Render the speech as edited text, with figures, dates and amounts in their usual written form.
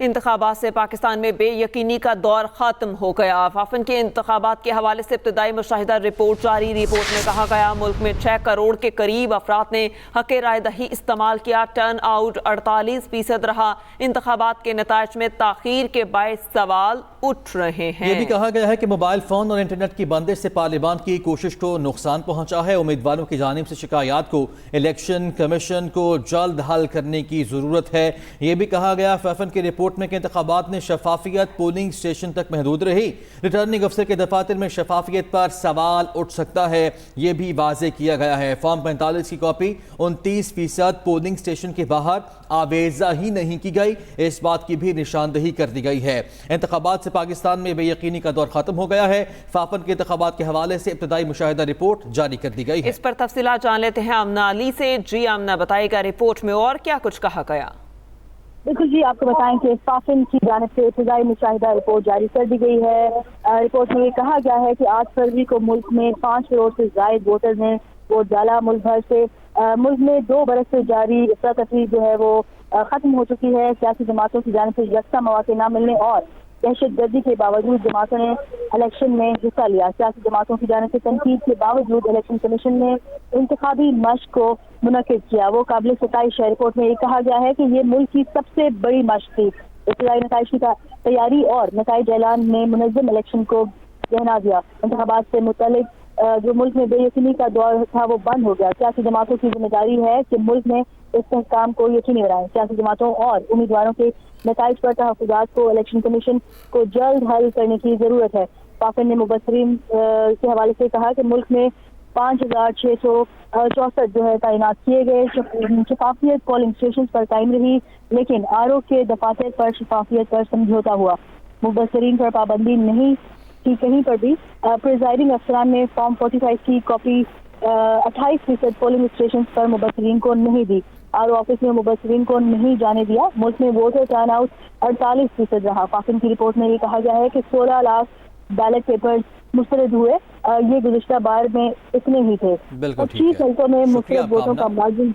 انتخابات سے پاکستان میں بے یقینی کا دور ختم ہو گیا۔ وفاقی کے انتخابات کے حوالے سے ابتدائی مشاہدہ رپورٹ جاری۔ رپورٹ میں کہا گیا ملک میں 6 کروڑ کے قریب افراد نے حق رائے دہی استعمال کیا۔ ٹرن آؤٹ 48% رہا۔ انتخابات کے نتائج میں تاخیر کے باعث سوال اٹھ رہے ہیں۔ یہ بھی کہا گیا ہے کہ موبائل فون اور انٹرنیٹ کی بندش سے پارلیمان کی کوشش کو نقصان پہنچا ہے۔ امیدواروں کی جانب سے شکایات کو الیکشن کمیشن کو جلد حل کرنے کی ضرورت ہے۔ یہ بھی کہا گیا فیفن کی رپورٹ میں کہ انتخابات میں شفافیت پولنگ اسٹیشن تک محدود رہی۔ ریٹرننگ افسر کے دفاتر میں شفافیت پر سوال اٹھ سکتا ہے، یہ بھی واضح کیا گیا ہے۔ فارم 45 کی کاپی 29% پولنگ اسٹیشن کے باہر آویزہ ہی نہیں کی گئی، اس بات کی بھی نشاندہی کر دی گئی ہے۔ انتخابات سے پاکستان میں بے یقینی کا دور ختم ہو گیا ہے۔ فافن کے انتخابات کے حوالے سے ابتدائی مشاہدہ رپورٹ جاری کر دی گئی ہے۔ اس پر تفصیلات جان لیتے ہیں آمنہ علی سے۔ جی آمنہ، بتائے گا رپورٹ میں اور کیا کچھ کہا گیا؟ بالکل جی، آپ کو بتائیں کہ فافن کی جانب سے ابتدائی مشاہدہ رپورٹ جاری کر دی گئی ہے۔ رپورٹ میں یہ کہا گیا ہے کہ 8 فروری کو ملک میں 5 کروڑ سے زائد ووٹر نے ووٹ ڈالا۔ ملک بھر سے ملک میں 2 برس سے جاری افراتفری جو ہے وہ ختم ہو چکی ہے۔ سیاسی جماعتوں کی جانب سے یکساں مواقع نہ ملنے اور دہشت گردی کے باوجود جماعتوں نے الیکشن میں حصہ لیا۔ سیاسی جماعتوں کی جانب سے تنقید کے باوجود الیکشن کمیشن نے انتخابی مشق کو منعقد کیا، وہ قابل ستائش ہے۔ رپورٹ میں یہ کہا گیا ہے کہ یہ ملک کی سب سے بڑی مشق تھی۔ ابتدائی نتائج کی تیاری اور نتائج اعلان نے منظم الیکشن کو بہنا دیا۔ انتخابات سے متعلق جو ملک میں بے یقینی کا دور تھا وہ بند ہو گیا۔ سیاسی جماعتوں کی ذمہ داری ہے کہ ملک میں استحکام کو یقینی بنائیں۔ سیاسی جماعتوں اور امیدواروں کے نتائج پر تحفظات کو الیکشن کمیشن کو جلد حل کرنے کی ضرورت ہے۔ فافن نے مبصرین کے حوالے سے کہا کہ ملک میں 5664 جو ہے تعینات کیے گئے۔ شفافیت پولنگ اسٹیشن پر قائم رہی، لیکن آر او کے دفاتر پر شفافیت پر سمجھوتا ہوا۔ مبصرین پر پابندی نہیں کی کہیں پر بھی۔ پریزائڈنگ افسران نے فارم 45 کی کاپی 28% پولنگ اسٹیشن پر مبصرین کو نہیں دی۔ آر او آفس میں مبصرین کو نہیں جانے دیا۔ ملک میں ووٹر ٹرن آؤٹ 48% رہا۔ فافن کی رپورٹ میں یہ کہا گیا ہے کہ 16 لاکھ بیلٹ پیپرز مسترد ہوئے، یہ گزشتہ بار میں اتنے ہی تھے۔ 25 حلقوں میں مختلف ووٹوں کا مارجن